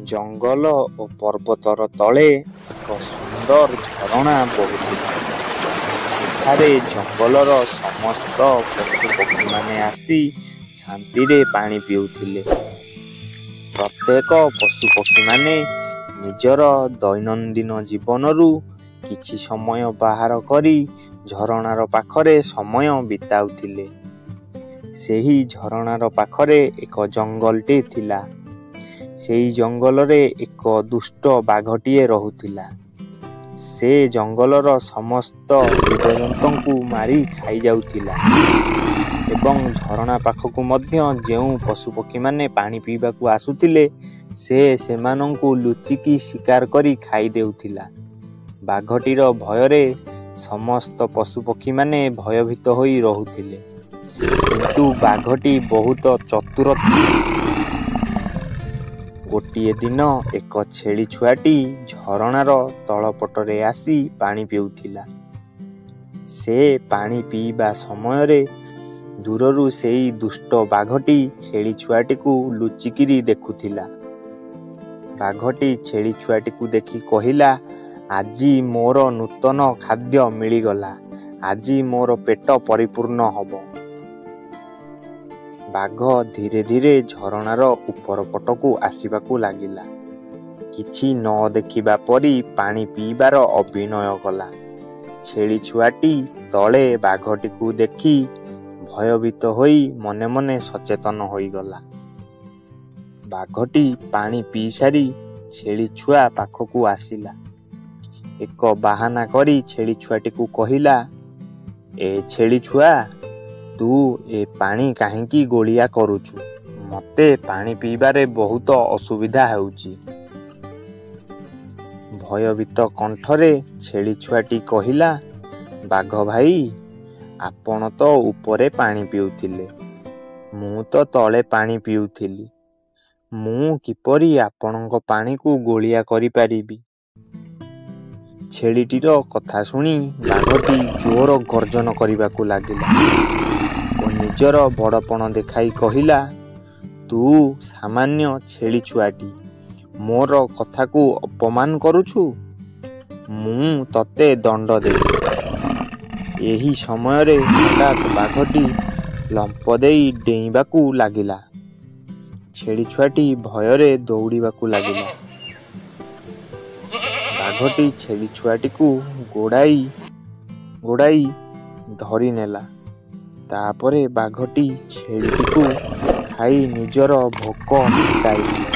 ଜଙ୍ଗଲ ଓ ପର୍ବତର ତଳେ ଏକ ସୁନ୍ଦର ଝରଣା ବହୁଥିଲା। ଏଠାରେ ଜଙ୍ଗଲର ସମସ୍ତ ପଶୁପକ୍ଷୀମାନେ ଆସି ଶାନ୍ତିରେ ପାଣି ପିଉଥିଲେ। ପ୍ରତ୍ୟେକ ପଶୁପକ୍ଷୀମାନେ ନିଜର ଦୈନନ୍ଦିନ ଜୀବନରୁ କିଛି ସମୟ ବାହାର କରି ଝରଣାର ପାଖରେ ସମୟ ବିତାଉଥିଲେ। ସେହି ଝରଣାର ପାଖରେ ଏକ ଜଙ୍ଗଲଟେ ଥିଲା। ସେହି ଜଙ୍ଗଲରେ ଏକ ଦୁଷ୍ଟ ବାଘଟିଏ ରହୁଥିଲା। ସେ ଜଙ୍ଗଲର ସମସ୍ତ ଜୀବଜନ୍ତୁଙ୍କୁ ମାରି ଖାଇଯାଉଥିଲା ଏବଂ ଝରଣା ପାଖକୁ ମଧ୍ୟ ଯେଉଁ ପଶୁପକ୍ଷୀମାନେ ପାଣି ପିଇବାକୁ ଆସୁଥିଲେ ସେ ସେମାନଙ୍କୁ ଲୁଚିକି ଶିକାର କରି ଖାଇଦେଉଥିଲା। ବାଘଟିର ଭୟରେ ସମସ୍ତ ପଶୁପକ୍ଷୀମାନେ ଭୟଭୀତ ହୋଇ ରହୁଥିଲେ। କିନ୍ତୁ ବାଘଟି ବହୁତ ଚତୁର ଥିଲା। ଗୋଟିଏ ଦିନ ଏକ ଛେଳି ଛୁଆଟି ଝରଣାର ତଳପଟରେ ଆସି ପାଣି ପିଉଥିଲା। ସେ ପାଣି ପିଇବା ସମୟରେ ଦୂରରୁ ସେଇ ଦୁଷ୍ଟ ବାଘଟି ଛେଳି ଛୁଆଟିକୁ ଲୁଚିକିରି ଦେଖୁଥିଲା। ବାଘଟି ଛେଳି ଛୁଆଟିକୁ ଦେଖି କହିଲା, ଆଜି ମୋର ନୂତନ ଖାଦ୍ୟ ମିଳିଗଲା। ଆଜି ମୋର ପେଟ ପରିପୂର୍ଣ୍ଣ ହେବ। ବାଘ ଧୀରେ ଧୀରେ ଝରଣାର ଉପର ପଟକୁ ଆସିବାକୁ ଲାଗିଲା। କିଛି ନ ଦେଖିବା ପରି ପାଣି ପିଇବାର ଅଭିନୟ କଲା। ଛେଳି ଛୁଆଟି ତଳେ ବାଘଟିକୁ ଦେଖି ଭୟଭୀତ ହୋଇ ମନେ ମନେ ସଚେତନ ହୋଇଗଲା। ବାଘଟି ପାଣି ପିଇସାରି ଛେଳି ଛୁଆ ପାଖକୁ ଆସିଲା। ଏକ ବାହାନା କରି ଛେଳି ଛୁଆଟିକୁ କହିଲା, ଏ ଛେଳି ଛୁଆ, ତୁ ଏ ପାଣି କାହିଁକି ଗୋଳିଆ କରୁଛୁ? ମୋତେ ପାଣି ପିଇବାରେ ବହୁତ ଅସୁବିଧା ହେଉଛି। ଭୟଭୀତ କଣ୍ଠରେ ଛେଳି ଛୁଆଟି କହିଲା, ବାଘ ଭାଇ, ଆପଣ ତ ଉପରେ ପାଣି ପିଉଥିଲେ, ମୁଁ ତ ତଳେ ପାଣି ପିଉଥିଲି। ମୁଁ କିପରି ଆପଣଙ୍କ ପାଣିକୁ ଗୋଳିଆ କରିପାରିବି? ଛେଳିଟିର କଥା ଶୁଣି ବାଘଟି ଜୋର ଗର୍ଜନ କରିବାକୁ ଲାଗିଲା ଓ ନିଜର ବଡ଼ପଣ ଦେଖାଇ କହିଲା, ତୁ ସାମାନ୍ୟ ଛେଳି ଛୁଆଟି ମୋର କଥାକୁ ଅପମାନ କରୁଛୁ? ମୁଁ ତତେ ଦଣ୍ଡ ଦେବି। ଏହି ସମୟରେ ହଠାତ୍ ବାଘଟି ଲମ୍ପ ଦେଇ ଡେଇଁବାକୁ ଲାଗିଲା। ଛେଳି ଛୁଆଟି ଭୟରେ ଦୌଡ଼ିବାକୁ ଲାଗିଲା। ବାଘଟି ଛେଳି ଛୁଆଟିକୁ ଗୋଡ଼ାଇ ଧରିନେଲା। ତାପରେ ବାଘଟି ଛେଳିଟିକୁ ଖାଇ ନିଜର ଭୋକ ମେଣ୍ଟାଇଲା।